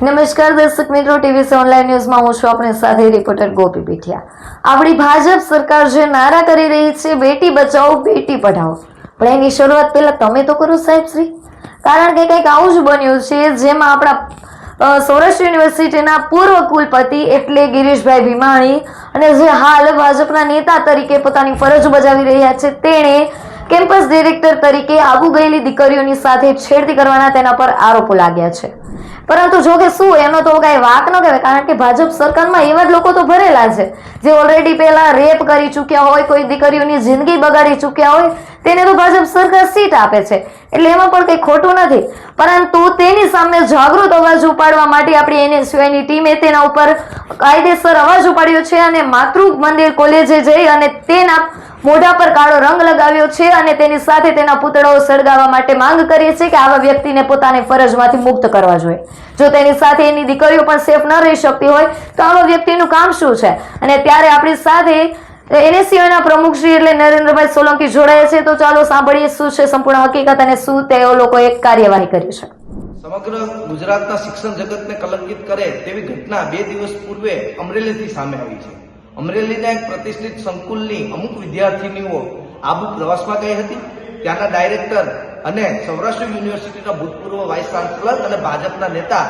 નમસ્કાર દર્શક મિત્રો, ટીવી ઓનલાઈન ન્યૂઝમાં હું છું આપણી સાથે રિપોર્ટર ગોપી પીઠિયા। આપણી ભાજપ સરકાર જે નારા કરી રહી છે બેટી બચાવો બેટી પઢાઓ, પણ એની શરૂઆત પહેલા તમે તો કરો સાહેબ શ્રી, કારણ કે કંઈક આવું જ બન્યું છે જેમાં આપણા સૌરાષ્ટ્ર યુનિવર્સિટીના પૂર્વ કુલપતિ એટલે ગિરીશભાઈ ભીમાણી અને જે હાલ ભાજપના નેતા તરીકે પોતાની ફરજ બજાવી રહ્યા છે તેણે કેમ્પસ ડિરેક્ટર તરીકે આબુ ગયેલી દીકરીઓની સાથે છેડતી કરવાના તેના પર આરોપો લાગ્યા છે। પરંતુ જો કે શું એનો તો કઈ વાક ન કહેવાય, કારણ કે ભાજપ સરકારમાં એવા જ લોકો તો ભરેલા છે જે ઓલરેડી પહેલા રેપ કરી ચૂક્યા હોય, કોઈ દીકરીઓની જિંદગી બગાડી ચૂક્યા હોય, તેને તો ભાજપ સરકાર સીટ આપે છે, એટલે એમાં પણ કંઈ ખોટું નથી। પરંતુ તેની સામે જાગૃત અવાજ ઉપાડવા માટે આપણી એનએસયુઆઈની ટીમે તેના ઉપર કાયદેસર અવાજ ઉપાડ્યો છે અને માતૃ મંદિર કોલેજે જઈ અને તેના મોઢા પર કાળો રંગ લગાવ્યો છે અને તેની સાથે તેના પૂતળાઓ સળગાવવા માટે માંગ કરી છે કે આવા વ્યક્તિને પોતાની ફરજમાંથી મુક્ત કરવા જોઈએ। જો તેની સાથે એની દીકરીઓ પણ સેફ ન રહી શકતી હોય તો આવા વ્યક્તિનું કામ શું છે? અને ત્યારે આપણી સાથે એનએસયુઆઈના પ્રમુખ શ્રી એટલે નરેન્દ્રભાઈ સોલંકી જોડાયા છે, તો ચાલો સાંભળીએ શું છે સંપૂર્ણ હકીકત અને શું તેઓ લોકોએ કાર્યવાહી કરી છે। સમગ્ર ગુજરાતના શિક્ષણ જગતને કલંકિત કરે તેવી ઘટના 2 દિવસ પૂર્વે અમરેલીથી સામે આવી છે। અમરેલીના એક પ્રતિષ્ઠિત સંકુલની અમુક વિદ્યાર્થીનીઓ આબુ પ્રવાસમાં ગઈ હતી। ત્યાંના ડાયરેક્ટર અને સૌરાષ્ટ્ર યુનિવર્સિટીના ભૂતપૂર્વ વાઇસ ચાન્સલર અને ભાજપના નેતા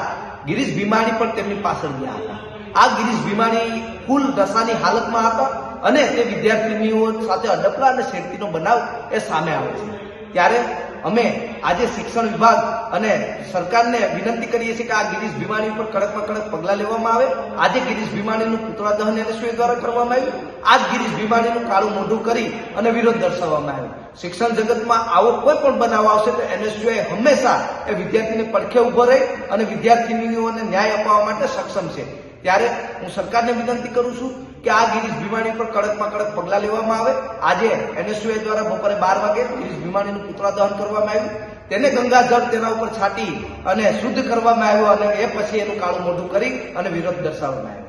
ગિરીશ ભીમાણી પણ તેમની પાછળ ગયા હતા। આ ગિરીશ ભીમાણી ફૂલ નશાની હાલતમાં હતા અને તે વિદ્યાર્થીનીઓ સાથે અડપલા અને છેડતીનો બનાવ એ સામે આવે છે। ત્યારે અમે આજે શિક્ષણ વિભાગ અને સરકારને વિનંતી કરીએ છીએ કે આ ગિરીશ ભીમાણી પર કડકમાં કડક પગલાં લેવામાં આવે। આજે ગિરીશ ભીમાણીનું પુતળા દહન એનએસયુઆઈ દ્વારા કરવામાં આવ્યું। આ જ ગિરીશ ભીમાણીનું કાળું મોઢું કરી અને વિરોધ દર્શાવવામાં આવ્યો। શિક્ષણ જગતમાં આવો કોઈ પણ બનાવ આવશે તો એનએસયુઆઈ હંમેશા એ વિદ્યાર્થીની પડખે ઉભો રહી અને વિદ્યાર્થીનીઓને ન્યાય અપાવવા માટે સક્ષમ છે। ત્યારે હું સરકારને વિનંતી કરું છું કે આ ગિરીશ ભીમાણી પર કડકમાં કડક પગલાં લેવામાં આવે। આજે એનએસયુઆઈ દ્વારા બપોરે 12 વાગે ગિરીશ ભીમાણીનું પુતળા દહન કરવામાં આવ્યું। તેને ગંગાજળ તેના ઉપર છાંટી અને શુદ્ધ કરવામાં આવ્યો અને એ પછી એનું કાળું મોઢું કરી અને વિરોધ દર્શાવવામાં આવ્યો।